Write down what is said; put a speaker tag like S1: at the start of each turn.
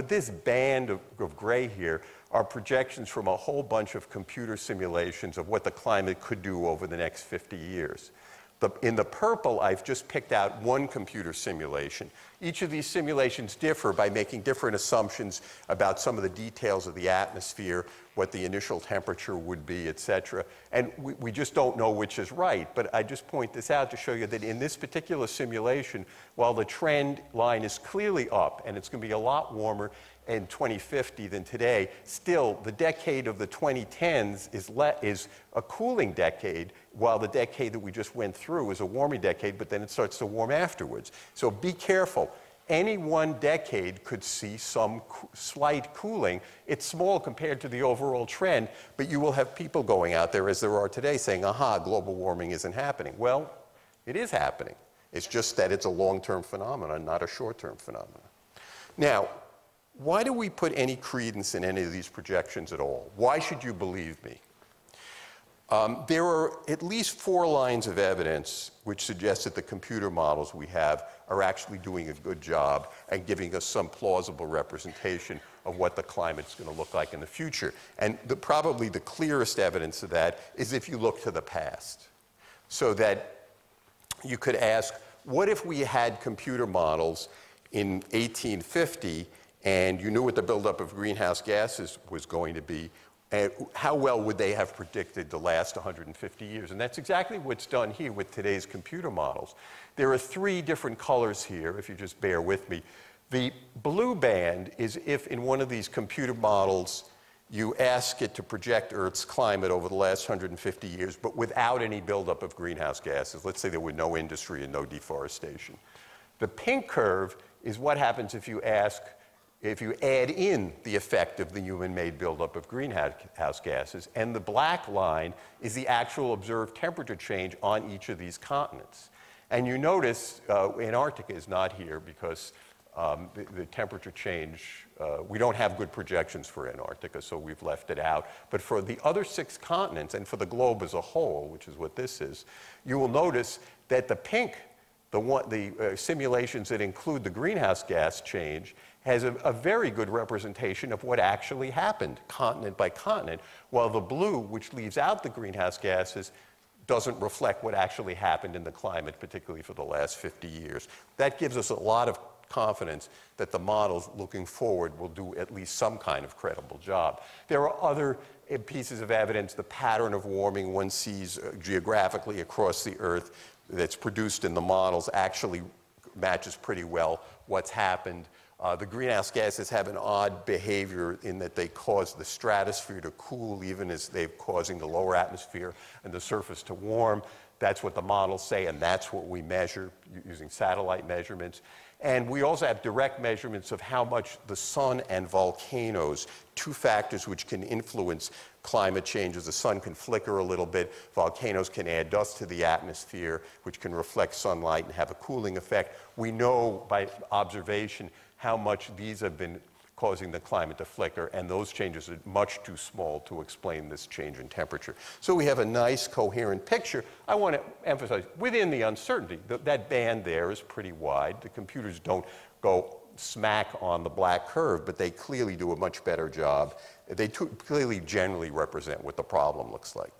S1: This band of gray here are projections from a whole bunch of computer simulations of what the climate could do over the next 50 years. In the purple, I've just picked out one computer simulation. Each of these simulations differ by making different assumptions about some of the details of the atmosphere, what the initial temperature would be, et cetera. And we just don't know which is right. But I just point this out to show you that in this particular simulation, while the trend line is clearly up, and it's going to be a lot warmer in 2050 than today, still the decade of the 2010s is a cooling decade, while the decade that we just went through is a warming decade, but then it starts to warm afterwards. So be careful. Any one decade could see some slight cooling. It's small compared to the overall trend, but you will have people going out there, as there are today, saying, aha, global warming isn't happening. Well, it is happening. It's just that it's a long-term phenomenon, not a short-term phenomenon. Now, why do we put any credence in any of these projections at all? Why should you believe me? There are at least 4 lines of evidence which suggest that the computer models we have are actually doing a good job and giving us some plausible representation of what the climate's going to look like in the future. And probably the clearest evidence of that is if you look to the past. So that you could ask, what if we had computer models in 1850 and you knew what the buildup of greenhouse gases was going to be? And how well would they have predicted the last 150 years? And that's exactly what's done here with today's computer models. There are 3 different colors here, if you just bear with me. The blue band is if in one of these computer models you ask it to project Earth's climate over the last 150 years, but without any buildup of greenhouse gases. Let's say there were no industry and no deforestation. The pink curve is what happens if you add in the effect of the human-made buildup of greenhouse gases, and the black line is the actual observed temperature change on each of these continents. And you notice Antarctica is not here because the temperature change, we don't have good projections for Antarctica, so we've left it out. But for the other 6 continents, and for the globe as a whole, which is what this is, you will notice that the pink, the simulations that include the greenhouse gas change, has a very good representation of what actually happened, continent by continent, while the blue, which leaves out the greenhouse gases, doesn't reflect what actually happened in the climate, particularly for the last 50 years. That gives us a lot of confidence that the models looking forward will do at least some kind of credible job. There are other pieces of evidence. The pattern of warming one sees geographically across the Earth that's produced in the models actually matches pretty well what's happened. The greenhouse gases have an odd behavior in that they cause the stratosphere to cool even as they're causing the lower atmosphere and the surface to warm. That's what the models say, and that's what we measure using satellite measurements. And we also have direct measurements of how much the sun and volcanoes, 2 factors which can influence climate change. As the sun can flicker a little bit, volcanoes can add dust to the atmosphere, which can reflect sunlight and have a cooling effect. We know by observation how much these have been causing the climate to flicker, and those changes are much too small to explain this change in temperature. So we have a nice coherent picture. I want to emphasize, within the uncertainty, that band there is pretty wide. The computers don't go smack on the black curve, but they clearly do a much better job. They clearly generally represent what the problem looks like.